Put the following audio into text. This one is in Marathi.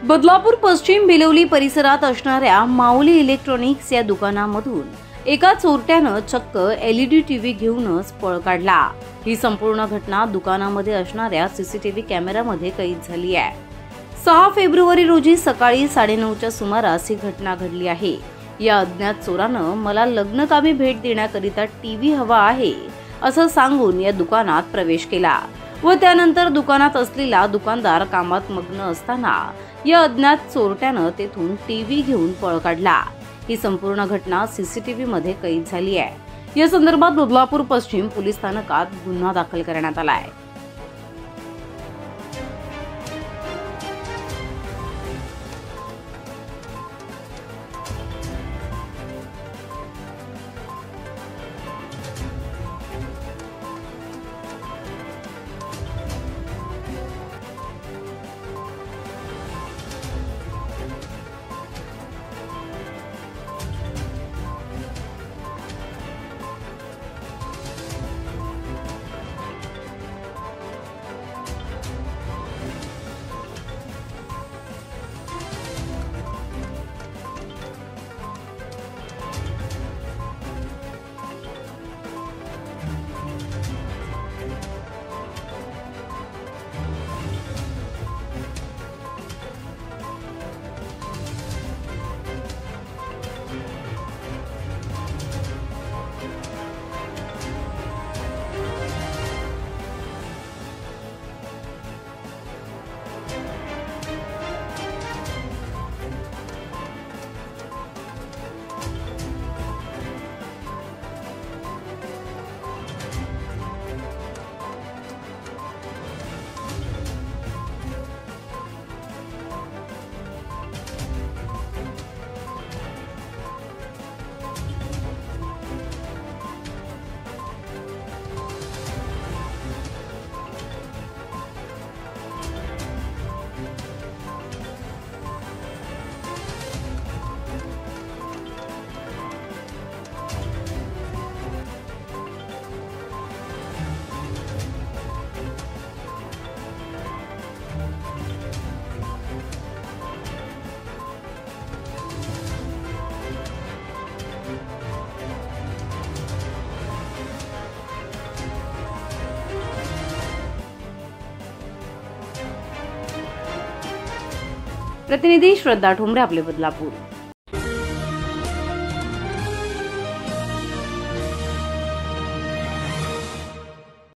बदलापूर पश्चिम बिलोली परिसरात असणाऱ्या माऊली इलेक्ट्रॉनिक्स या दुकानामधून एका चोरट्यानं चक्क एलईडी टीव्ही घेऊनच पळ काढला। ही संपूर्ण घटना दुकानामध्ये असणाऱ्या सीसीटीव्ही कॅमेऱ्यामध्ये कैद झाली आहे। 6 फेब्रुवारी रोजी सकाळी 9:30च्या सुमारास ही घटना घडली आहे। या अज्ञात चोरानं मला लग्नकामी भेट देण्याकरिता टीव्ही हवा आहे असं सांगून या दुकानात प्रवेश केला व त्यानंतर दुकानात असलेला दुकानदार कामात मग्न असताना या अज्ञात चोरट्यानं तेथून टीव्ही घेऊन पळ काढला। ही संपूर्ण घटना सीसीटीव्ही मध्ये कैद झाली आहे। या संदर्भात बदलापूर पश्चिम पोलीस स्थानकात गुन्हा दाखल करण्यात आला आहे। प्रतिनिधी श्रद्धा ठोंबरे, आपले बदलापूर।